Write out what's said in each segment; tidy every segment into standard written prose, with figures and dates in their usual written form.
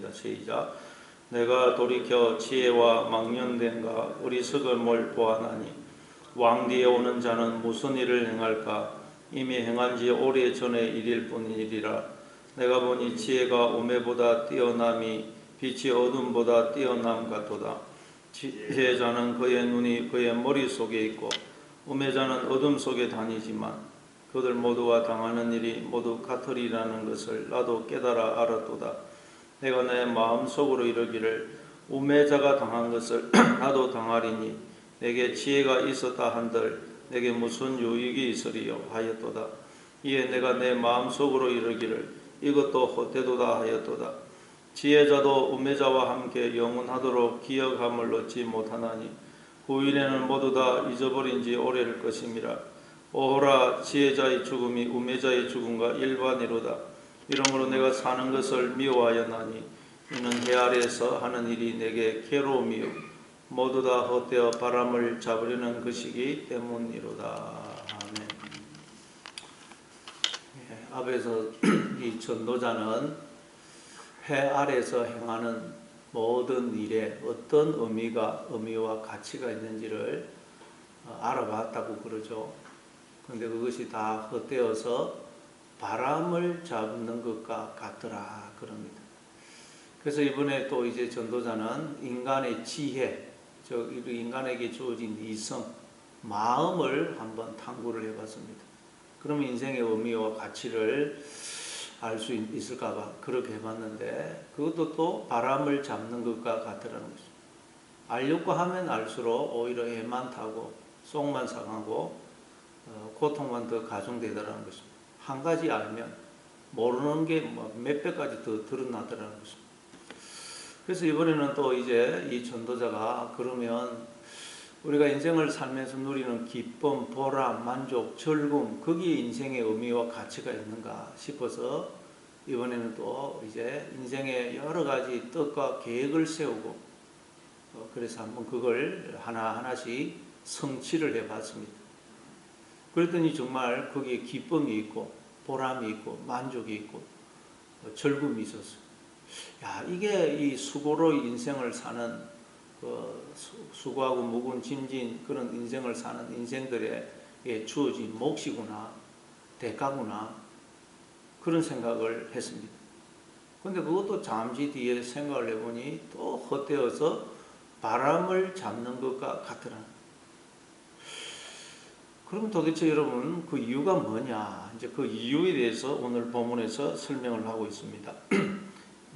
읽겠습니다. 시작. 내가 돌이켜 지혜와 망령됨과 어리석음을 보아나니 왕 뒤에 오는 자는 무슨 일을 행할까? 이미 행한 지 오래 전의 일일 뿐이니라. 내가 보니 지혜가 우매보다 뛰어남이 빛이 어둠보다 뛰어남 같도다. 지혜자는 그의 눈이 그의 머릿속에 있고 우매자는 어둠 속에 다니지만 그들 모두가 당하는 일이 모두 같으리라는 것을 나도 깨달아 알았도다. 내가 내 마음속으로 이르기를 우매자가 당한 것을 나도 당하리니 내게 지혜가 있었다 한들 내게 무슨 유익이 있으리요 하였도다. 이에 내가 내 마음속으로 이르기를 이것도 헛되도다 하였도다. 지혜자도 우매자와 함께 영원하도록 기억함을 얻지 못하나니 후일에는 모두 다 잊어버린 지 오래일 것임이라. 오호라, 지혜자의 죽음이 우매자의 죽음과 일반이로다. 이러므로 내가 사는 것을 미워하였나니 이는 해 아래에서 하는 일이 내게 괴로움이요 모두 다 헛되어 바람을 잡으려는 것이기 때문이로다. 아멘. 앞에서 이 전도자는 해 아래에서 행하는 모든 일에 어떤 의미와 가치가 있는지를 알아봤다고 그러죠. 그런데 그것이 다 헛되어서 바람을 잡는 것과 같더라 그럽니다. 그래서 이번에 또 이제 전도자는 인간의 지혜, 즉 인간에게 주어진 이성, 마음을 한번 탐구를 해봤습니다. 그러면 인생의 의미와 가치를 알 수 있을까봐 그렇게 해봤는데 그것도 또 바람을 잡는 것과 같더라는 것입니다. 알려고 하면 알수록 오히려 애만 타고 속만 상하고 고통만 더 가중되더라는 것입니다. 한 가지 알면 모르는 게 몇 배까지 더 드러나더라는 것입니다. 그래서 이번에는 또 이제 이 전도자가 그러면 우리가 인생을 살면서 누리는 기쁨, 보람, 만족, 즐거움, 거기에 인생의 의미와 가치가 있는가 싶어서 이번에는 또 이제 인생의 여러 가지 뜻과 계획을 세우고 그래서 한번 그걸 하나하나씩 성취를 해봤습니다. 그랬더니 정말 거기에 기쁨이 있고 보람이 있고 만족이 있고 즐거움이 있었어요. 야, 이게 이 수고로 인생을 사는 수고하고 무거운 짐진 그런 인생을 사는 인생들에게 주어진 몫이구나, 대가구나 그런 생각을 했습니다. 그런데 그것도 잠시 뒤에 생각을 해보니 또 헛되어서 바람을 잡는 것과 같더라. 그러면 도대체 여러분 그 이유가 뭐냐? 이제 그 이유에 대해서 오늘 본문에서 설명을 하고 있습니다.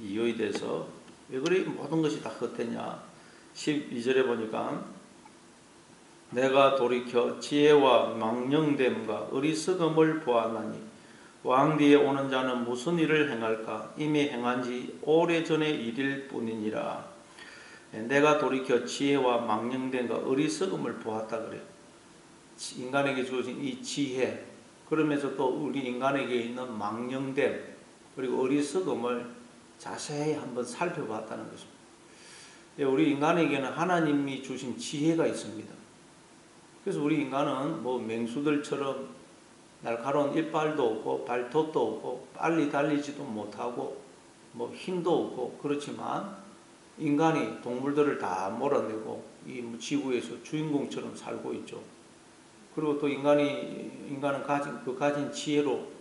이유에 대해서 왜 그래 모든 것이 다 헛되냐? 12절에 보니까 내가 돌이켜 지혜와 망령됨과 어리석음을 보았나니 왕 뒤에 오는 자는 무슨 일을 행할까? 이미 행한 지 오래전의 일일 뿐이니라. 내가 돌이켜 지혜와 망령됨과 어리석음을 보았다 그래요. 인간에게 주어진 이 지혜, 그러면서 또 우리 인간에게 있는 망령됨 그리고 어리석음을 자세히 한번 살펴봤다는 것입니다. 우리 인간에게는 하나님이 주신 지혜가 있습니다. 그래서 우리 인간은 뭐 맹수들처럼 날카로운 이빨도 없고 발톱도 없고 빨리 달리지도 못하고 뭐 힘도 없고 그렇지만 인간이 동물들을 다 몰아내고 이 지구에서 주인공처럼 살고 있죠. 그리고 또 인간은 가진 지혜로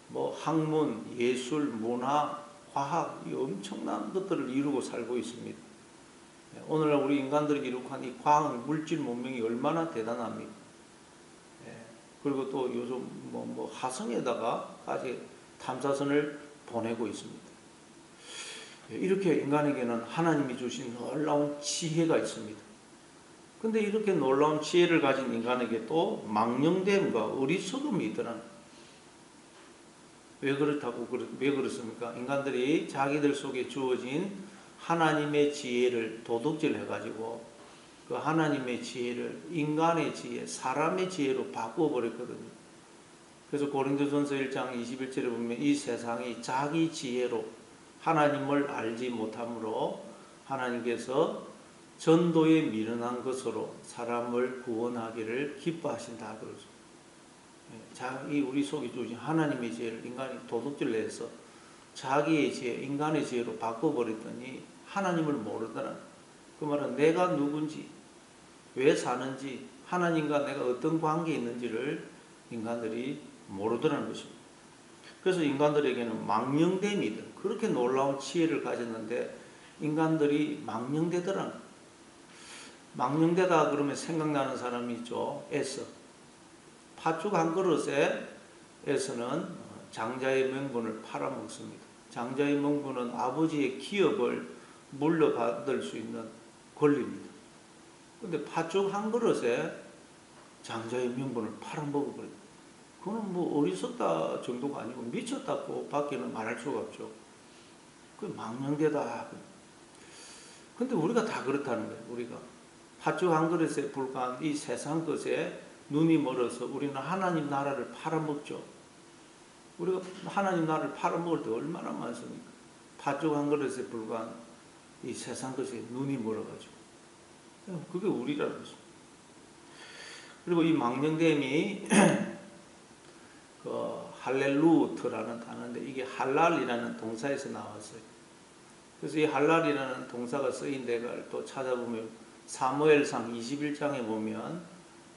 뭐 학문, 예술, 문화, 과학 이 엄청난 것들을 이루고 살고 있습니다. 오늘날 우리 인간들이 이룩한 이 과학 물질 문명이 얼마나 대단합니까? 그리고 또 요즘 뭐 화성에다가까지 탐사선을 보내고 있습니다. 이렇게 인간에게는 하나님이 주신 놀라운 지혜가 있습니다. 근데 이렇게 놀라운 지혜를 가진 인간에게 또 망령됨과 어리석음이 있더라. 왜 그렇습니까? 인간들이 자기들 속에 주어진 하나님의 지혜를 도둑질 해가지고 그 하나님의 지혜를 인간의 지혜, 사람의 지혜로 바꾸어버렸거든요. 그래서 고린도전서 1장 21절에 보면 이 세상이 자기 지혜로 하나님을 알지 못함으로 하나님께서 전도에 미련한 것으로 사람을 구원하기를 기뻐하신다 그러죠. 자기 우리 속에 주신 하나님의 지혜를 인간이 도둑질을 해서 자기의 지혜, 인간의 지혜로 바꿔버렸더니 하나님을 모르더라. 그 말은 내가 누군지, 왜 사는지, 하나님과 내가 어떤 관계에 있는지를 인간들이 모르더라는 것입니다. 그래서 인간들에게는 망령됨이든 그렇게 놀라운 지혜를 가졌는데 인간들이 망령되더라는 거예요. 망령되다 그러면 생각나는 사람이 있죠. 에서. 팥죽 한 그릇에 에서는 장자의 명분을 팔아먹습니다. 장자의 명분은 아버지의 기업을 물려받을 수 있는 권리입니다. 근데 팥죽 한 그릇에 장자의 명분을 팔아먹어버립니다. 그거는 뭐 어리석다 정도가 아니고 미쳤다고 밖에는 말할 수가 없죠. 그 망령되다. 근데 우리가 다 그렇다는 거예요. 우리가 팥죽 한 그릇에 불과한 이 세상 것에 눈이 멀어서 우리는 하나님 나라를 팔아먹죠. 우리가 하나님 나라를 팔아먹을 때 얼마나 많습니까? 팥죽 한 그릇에 불과한 이 세상 것에 눈이 멀어가지고. 그게 우리라는 것입니다. 그리고 이 망령됨이 그 할렐루트라는 단어인데 이게 할랄이라는 동사에서 나왔어요. 그래서 이 할랄이라는 동사가 쓰인 데를 또 찾아보면 사무엘상 21장에 보면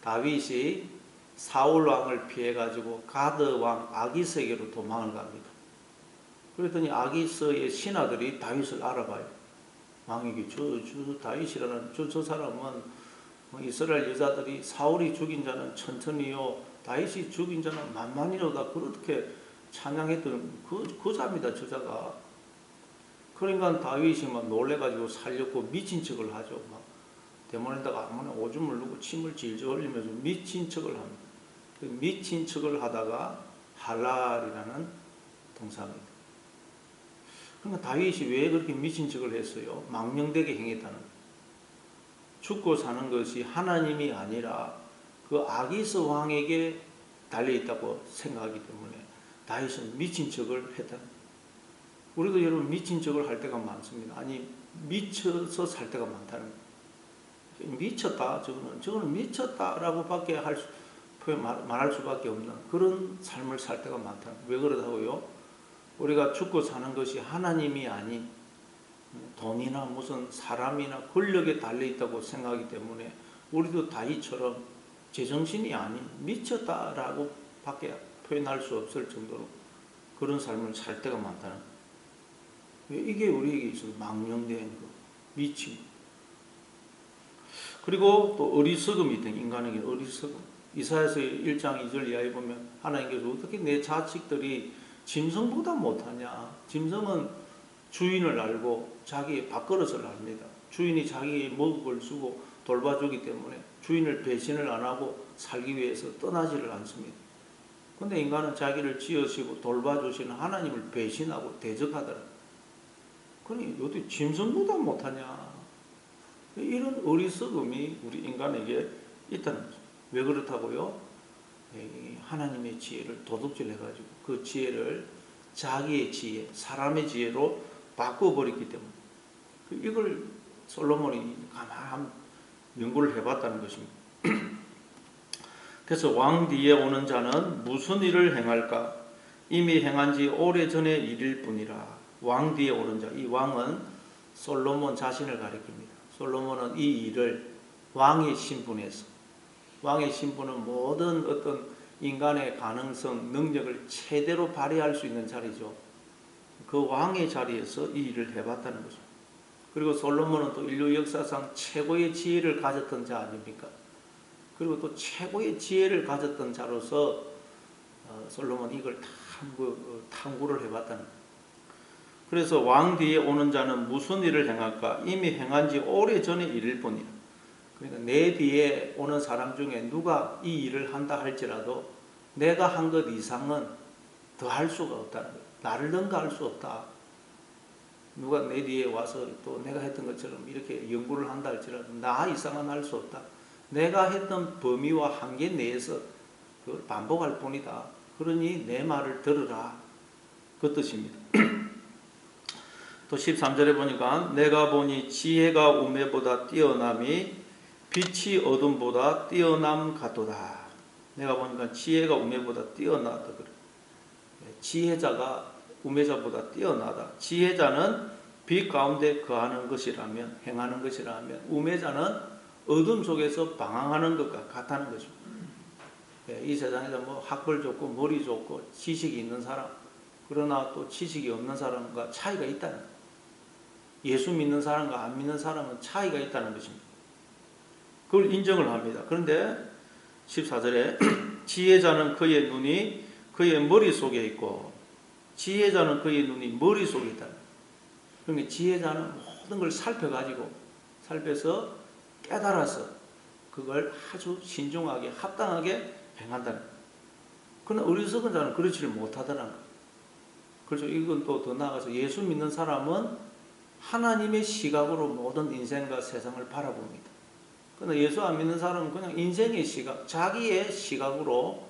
다윗이 사울 왕을 피해 가지고 가드 왕 아기스에게로 도망을 갑니다. 그랬더니 아기스의 신하들이 다윗을 알아봐요. 왕에게 저 다윗이라는 저 사람은 이스라엘 여자들이 사울이 죽인 자는 천천히요 다윗이 죽인 자는 만만이로다 그렇게 찬양했던 그 자입니다. 저자가. 그러니까 다윗이 막 놀래가지고 살렸고 미친 척을 하죠. 막 대문에다가 아무나 오줌을 누고 침을 질질 흘리면서 미친 척을 합니다. 미친 척을 하다가 할랄이라는 동사입니다. 그러니까 다윗이 왜 그렇게 미친 척을 했어요? 망령되게 행했다는 거예요. 죽고 사는 것이 하나님이 아니라 그 아기스 왕에게 달려있다고 생각하기 때문에 다윗은 미친 척을 했다는 거예요. 우리도 여러분 미친 척을 할 때가 많습니다. 아니 미쳐서 살 때가 많다는 거예요. 미쳤다 저거는 미쳤다라고 밖에 말할 수밖에 없는 그런 삶을 살 때가 많다. 왜 그러다고요? 우리가 죽고 사는 것이 하나님이 아닌 돈이나 무슨 사람이나 권력에 달려있다고 생각하기 때문에 우리도 다윗처럼 제정신이 아닌 미쳤다라고 밖에 표현할 수 없을 정도로 그런 삶을 살 때가 많다는 거예요. 이게 우리에게 있어서 망령된 거, 미침. 그리고 또 어리석음이 있던 인간에게 어리석음. 이사야서 1장 2절 이하에 보면 하나님께서 어떻게 내 자식들이 짐승보다 못하냐. 짐승은 주인을 알고 자기의 밥그릇을 압니다. 주인이 자기의 먹을 걸 주고 돌봐주기 때문에 주인을 배신을 안 하고 살기 위해서 떠나지를 않습니다. 그런데 인간은 자기를 지으시고 돌봐주시는 하나님을 배신하고 대적하더라. 그러니 어떻게 짐승보다 못하냐. 이런 어리석음이 우리 인간에게 있다는 거죠. 왜 그렇다고요? 하나님의 지혜를 도둑질해가지고 그 지혜를 자기의 지혜, 사람의 지혜로 바꿔버렸기 때문에 이걸 솔로몬이 가만히 연구를 해봤다는 것입니다. 그래서 왕 뒤에 오는 자는 무슨 일을 행할까? 이미 행한 지 오래전의 일일 뿐이라. 왕 뒤에 오는 자, 이 왕은 솔로몬 자신을 가리킵니다. 솔로몬은 이 일을 왕의 신분에서, 왕의 신분은 모든 어떤 인간의 가능성, 능력을 최대로 발휘할 수 있는 자리죠. 그 왕의 자리에서 이 일을 해봤다는 거죠. 그리고 솔로몬은 또 인류 역사상 최고의 지혜를 가졌던 자 아닙니까? 그리고 또 최고의 지혜를 가졌던 자로서 솔로몬이 이걸 탐구를 해봤다는 거예요. 그래서 왕 뒤에 오는 자는 무슨 일을 행할까? 이미 행한 지 오래전의 일일 뿐이라. 그러니까 내 뒤에 오는 사람 중에 누가 이 일을 한다 할지라도 내가 한 것 이상은 더 할 수가 없다는 거예요. 나를 능가할 수 없다. 누가 내 뒤에 와서 또 내가 했던 것처럼 이렇게 연구를 한다 할지라도 나 이상은 할 수 없다. 내가 했던 범위와 한계 내에서 그걸 반복할 뿐이다. 그러니 내 말을 들으라. 그 뜻입니다. 또 13절에 보니까 내가 보니 지혜가 우매보다 뛰어남이 빛이 어둠보다 뛰어남 같도다. 내가 보니까 지혜가 우매보다 뛰어나다 그래. 지혜자가 우매자보다 뛰어나다. 지혜자는 빛 가운데 거하는 것이라면, 행하는 것이라면, 우매자는 어둠 속에서 방황하는 것과 같다는 거죠. 이 세상에서 뭐 학벌 좋고 머리 좋고 지식이 있는 사람, 그러나 또 지식이 없는 사람과 차이가 있다는 거예요. 예수 믿는 사람과 안 믿는 사람은 차이가 있다는 것입니다. 그걸 인정을 합니다. 그런데 14절에 지혜자는 그의 눈이 그의 머릿속에 있고, 지혜자는 그의 눈이 머릿속에 있다. 그러니까 지혜자는 모든 걸 살펴서 깨달아서 그걸 아주 신중하게 합당하게 행한다는 거예요. 그러나 어리석은 자는 그렇지를 못하더라는 거예요. 그렇죠. 이건 또 더 나아가서 예수 믿는 사람은 하나님의 시각으로 모든 인생과 세상을 바라봅니다. 그러나 예수 안 믿는 사람은 그냥 인생의 시각, 자기의 시각으로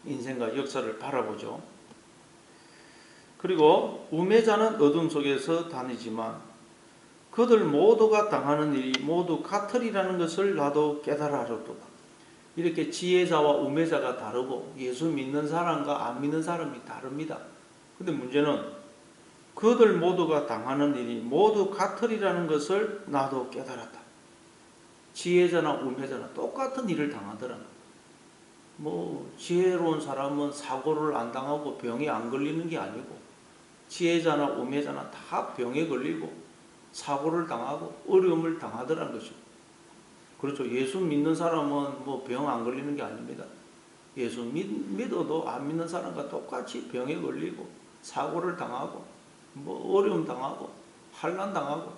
인생과 역사를 바라보죠. 그리고 우매자는 어둠 속에서 다니지만 그들 모두가 당하는 일이 모두 같으리라는 것을 나도 깨달아졌도다. 이렇게 지혜자와 우매자가 다르고 예수 믿는 사람과 안 믿는 사람이 다릅니다. 근데 문제는 그들 모두가 당하는 일이 모두 같으리라는 것을 나도 깨달았다. 지혜자나 우매자나 똑같은 일을 당하더라. 뭐 지혜로운 사람은 사고를 안 당하고 병에 안 걸리는 게 아니고, 지혜자나 우매자나 다 병에 걸리고 사고를 당하고 어려움을 당하더라는 것이죠. 그렇죠. 예수 믿는 사람은 뭐 병 안 걸리는 게 아닙니다. 예수 믿어도 안 믿는 사람과 똑같이 병에 걸리고 사고를 당하고 뭐 어려움 당하고 환난 당하고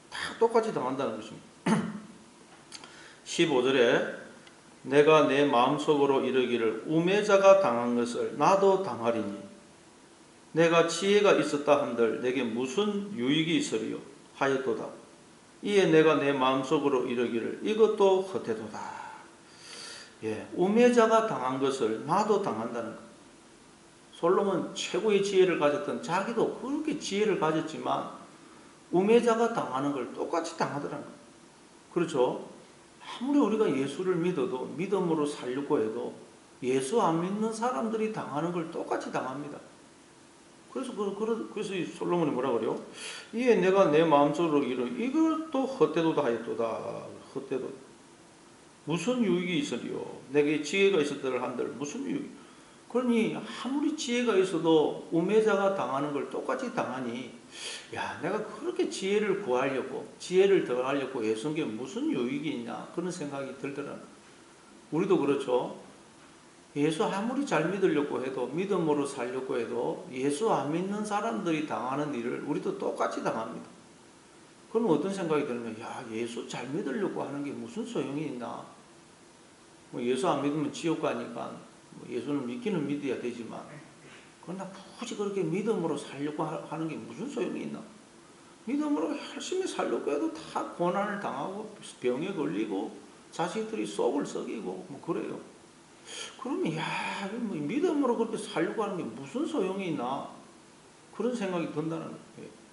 다 똑같이 당한다는 것입니다. 15절에 내가 내 마음속으로 이르기를 우매자가 당한 것을 나도 당하리니 내가 지혜가 있었다 한들 내게 무슨 유익이 있으리요 하였도다. 이에 내가 내 마음속으로 이르기를 이것도 헛되도다. 우매자가 당한 것을 나도 당한다는 것. 솔로몬 최고의 지혜를 가졌던 자기도 그렇게 지혜를 가졌지만 우매자가 당하는 걸 똑같이 당하더라는 거예요. 그렇죠? 아무리 우리가 예수를 믿어도 믿음으로 살려고 해도 예수 안 믿는 사람들이 당하는 걸 똑같이 당합니다. 그래서 이 솔로몬이 뭐라 그래요? 이에 내가 내 마음속으로 이것도 헛되도다 하였도다. 헛되도. 무슨 유익이 있으리요? 내게 지혜가 있었더라 한들 무슨 유익? 그러니 아무리 지혜가 있어도 우매자가 당하는 걸 똑같이 당하니, 야, 내가 그렇게 지혜를 구하려고 지혜를 더하려고 애쓴 게 무슨 유익이 있냐 그런 생각이 들더라. 우리도 그렇죠. 예수 아무리 잘 믿으려고 해도 믿음으로 살려고 해도 예수 안 믿는 사람들이 당하는 일을 우리도 똑같이 당합니다. 그럼 어떤 생각이 들면, 야, 예수 잘 믿으려고 하는 게 무슨 소용이 있나? 뭐 예수 안 믿으면 지옥 가니까 예수는 믿기는 믿어야 되지만, 그러나 굳이 그렇게 믿음으로 살려고 하는 게 무슨 소용이 있나? 믿음으로 열심히 살려고 해도 다 고난을 당하고 병에 걸리고 자식들이 속을 썩이고 뭐 그래요. 그러면 야, 뭐 믿음으로 그렇게 살려고 하는 게 무슨 소용이 있나? 그런 생각이 든다는 거예요.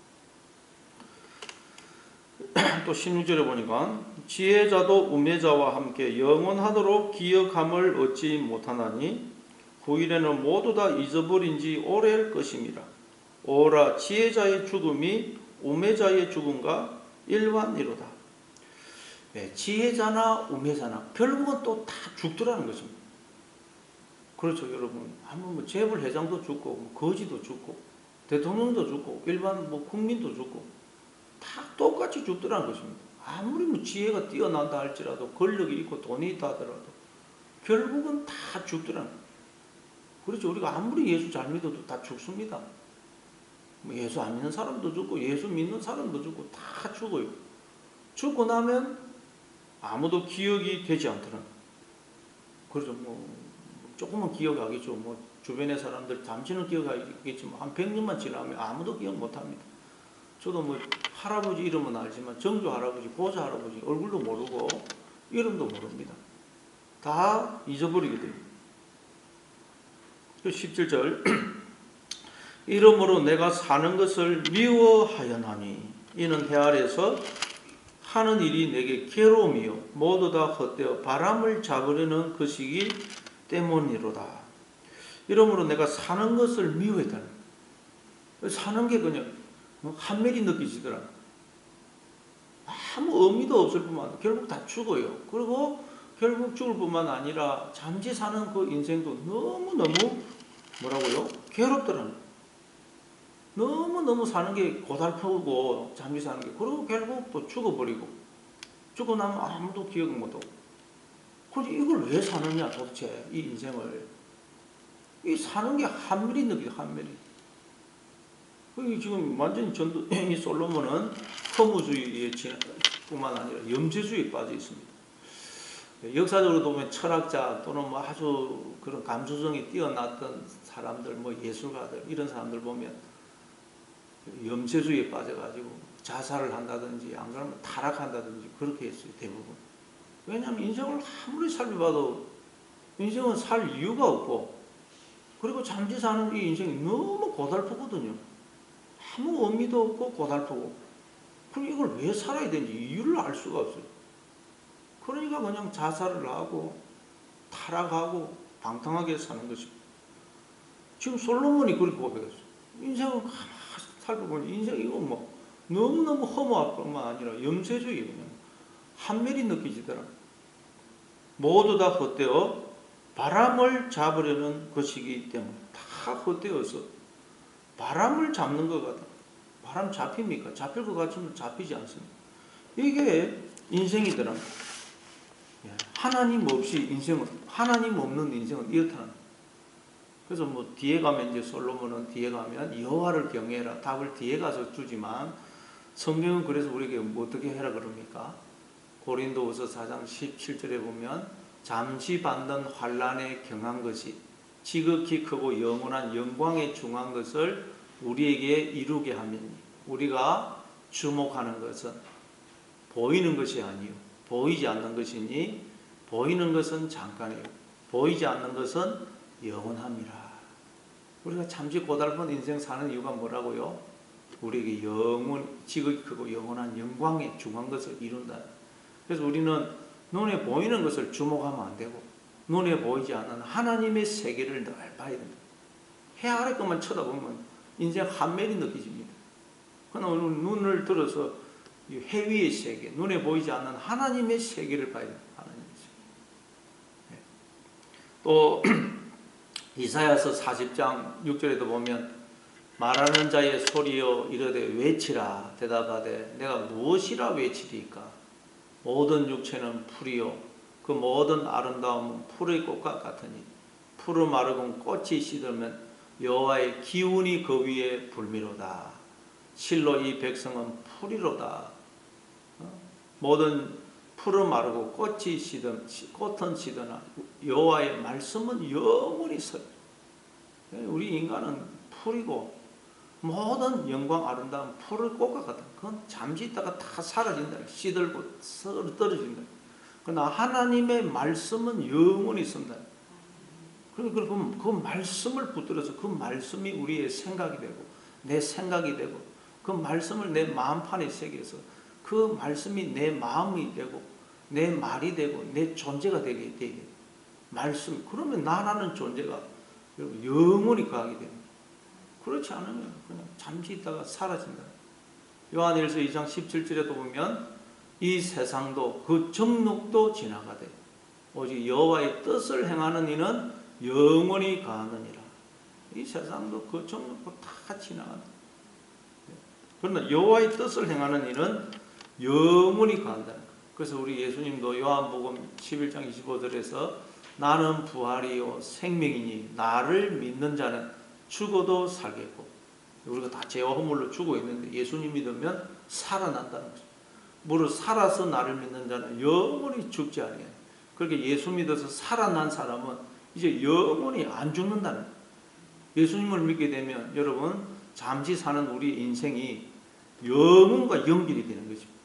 또 16절에 보니까 지혜자도 우매자와 함께 영원하도록 기억함을 얻지 못하나니 후일에는 모두 다 잊어버린 지 오래일 것임이라. 오라 지혜자의 죽음이 우매자의 죽음과 일반이로다. 지혜자나 우매자나 결국은 또 다 죽더라는 것입니다. 그렇죠, 여러분. 한번 뭐 재벌 회장도 죽고 뭐 거지도 죽고 대통령도 죽고 일반 뭐 국민도 죽고 다 똑같이 죽더라는 것입니다. 아무리 뭐 지혜가 뛰어난다 할지라도 권력이 있고 돈이 있다 하더라도 결국은 다 죽더라는 거예요. 그렇죠. 우리가 아무리 예수 잘 믿어도 다 죽습니다. 뭐 예수 안 믿는 사람도 죽고 예수 믿는 사람도 죽고 다 죽어요. 죽고 나면 아무도 기억이 되지 않더라는 거예요. 그렇죠. 뭐 조금은 기억하겠죠. 뭐 주변의 사람들 잠시는 기억하겠지만 한 100년만 지나면 아무도 기억 못합니다. 저도 뭐 할아버지 이름은 알지만 정조 할아버지, 고조 할아버지 얼굴도 모르고 이름도 모릅니다. 다 잊어버리게 됩니다. 17절 이러므로 내가 사는 것을 미워하였나니 이는 해 아래에서 하는 일이 내게 괴로움이요 모두 다 헛되어 바람을 잡으려는 것이기 때문이로다. 이러므로 내가 사는 것을 미워했다는 거예요. 사는 게 그냥 한멸이 느껴지더라. 아무 의미도 없을 뿐만 아니라 결국 다 죽어요. 그리고 결국 죽을 뿐만 아니라 잠시 사는 그 인생도 너무너무 뭐라고요? 괴롭더라고요. 너무너무 사는 게 고달프고 잠시 사는 게, 그리고 결국 또 죽어버리고, 죽고 나면 아무도 기억을 못하고. 그런데 이걸 왜 사느냐 도대체, 이 인생을. 이 사는 게 한멸이 느껴요. 한멸이. 지금 완전히 이 솔로몬은 허무주의에 뿐만 아니라 염세주의에 빠져 있습니다. 역사적으로 보면 철학자 또는 뭐 아주 그런 감수성이 뛰어났던 사람들, 뭐 예술가들, 이런 사람들 보면 염세주의에 빠져가지고 자살을 한다든지, 안 그러면 타락한다든지 그렇게 했어요, 대부분. 왜냐하면 인생을 아무리 살펴봐도 인생은 살 이유가 없고, 그리고 잠시 사는 이 인생이 너무 고달프거든요. 아무 의미도 없고 고달프고. 그럼 이걸 왜 살아야 되는지 이유를 알 수가 없어요. 그러니까 그냥 자살을 하고 타락하고 방탕하게 사는 것입니다. 지금 솔로몬이 그렇게 고백했어요. 인생을 살펴보니 인생 이거 뭐 너무너무 허무할 뿐만 아니라 염세주의, 그냥 한멸이 느껴지더라. 모두 다 헛되어 바람을 잡으려는 것이기 때문에, 다 헛되어서 바람을 잡는 것 같아. 바람 잡힙니까? 잡힐 것 같지만 잡히지 않습니다. 이게 인생이더라. 하나님 없이 인생은, 하나님 없는 인생은 이렇다는. 그래서 뭐 뒤에 가면, 이제 솔로몬은 뒤에 가면 여호와를 경외해라 답을 뒤에 가서 주지만, 성경은 그래서 우리에게 뭐 어떻게 해라 그럽니까? 고린도후서 4장 17절에 보면 잠시 받는 환난에 경한 것이 지극히 크고 영원한 영광에 중한 것을 우리에게 이루게 하면, 우리가 주목하는 것은 보이는 것이 아니요 보이지 않는 것이니, 보이는 것은 잠깐이요 보이지 않는 것은 영원함이라. 우리가 잠시 고달픈 인생 사는 이유가 뭐라고요? 우리에게 지극히 크고 영원한 영광에 중한 것을 이룬다. 그래서 우리는 눈에 보이는 것을 주목하면 안 되고, 눈에 보이지 않는 하나님의 세계를 늘 봐야 된다. 해 아래 것만 쳐다보면 인생 한멸이 느껴집니다. 그러나 눈을 들어서 해 위의 세계, 눈에 보이지 않는 하나님의 세계를 봐야 됩니다. 하나님의 세계. 또 이사야서 40장 6절에도 보면 말하는 자의 소리여 이르되 외치라 대답하되 내가 무엇이라 외치리까? 모든 육체는 풀이요 그 모든 아름다움은 풀의 꽃과 같으니 풀을 마르고 꽃이 시들면 여호와의 기운이 그 위에 불미로다. 실로 이 백성은 풀이로다. 모든 풀은 마르고 꽃은 시드나 여호와의 말씀은 영원히 서요. 우리 인간은 풀이고 모든 영광 아름다운 풀의 꽃과 같다. 그건 잠시 있다가 다 사라진다. 시들고 떨어진다. 그러나 하나님의 말씀은 영원히 있습니다. 그리고 그 말씀을 붙들어서 그 말씀이 우리의 생각이 되고 내 생각이 되고 그 말씀을 내 마음판에 새겨서 그 말씀이 내 마음이 되고 내 말이 되고 내 존재가 되게 돼. 말씀. 그러면 나라는 존재가 영원히 거하게 됩니다. 그렇지 않으면 그냥 잠시 있다가 사라진다. 요한일서 2장 17절에도 보면 이 세상도 그 정욕도 지나가되 오직 여호와의 뜻을 행하는 이는 영원히 거하느니라. 이 세상도 그 정욕도 다 지나간다. 그러나 여호와의 뜻을 행하는 이는 영원히 거한다. 그래서 우리 예수님도 요한복음 11장 25절에서 나는 부활이요 생명이니 나를 믿는 자는 죽어도 살겠고, 우리가 다 죄와 허물로 죽어 있는데 예수님 믿으면 살아난다는 거죠. 무릇 살아서 나를 믿는 자는 영원히 죽지 아니하니. 그렇게 예수 믿어서 살아난 사람은 이제 영원히 안 죽는다는 거예요. 예수님을 믿게 되면 여러분 잠시 사는 우리 인생이 영혼과 연결이 되는 것입니다.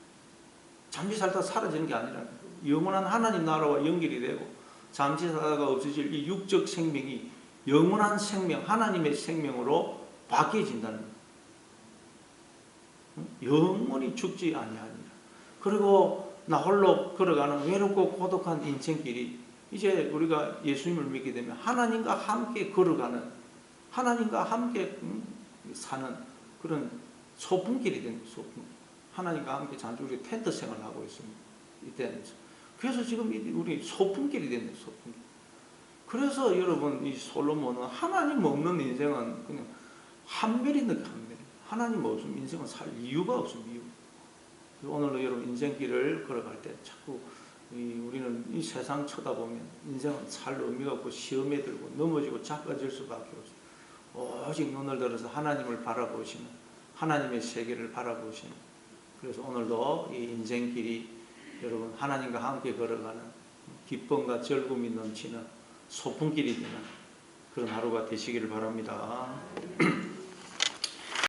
잠시 살다 사라지는 게 아니라 영원한 하나님 나라와 연결이 되고 잠시 살다가 없어질 이 육적 생명이 영원한 생명, 하나님의 생명으로 바뀌어진다는 거예요. 영원히 죽지 아니하니라. 그리고 나 홀로 걸어가는 외롭고 고독한 인생길이 이제 우리가 예수님을 믿게 되면 하나님과 함께 걸어가는, 하나님과 함께 사는 그런 소풍길이 된 소풍. 하나님과 함께 우리 텐트 생활을 하고 있습니다. 이때는. 그래서 지금 우리 소풍길이 된 소풍. 그래서 여러분 이 솔로몬은 하나님 없는 인생은 그냥 한별이 느껴 한별. 하나님 없으면 인생은 살 이유가 없습니다. 이유. 오늘도 여러분 인생길을 걸어갈 때 자꾸 우리는 이 세상 쳐다보면 인생은 살 의미가 없고 시험에 들고 넘어지고 작아질 수밖에 없어요. 오직 눈을 들어서 하나님을 바라보시는 하나님의 세계를 바라보시는 그래서 오늘도 이 인생길이 여러분 하나님과 함께 걸어가는 기쁨과 즐거움이 넘치는 소풍길이 되는 그런 하루가 되시기를 바랍니다.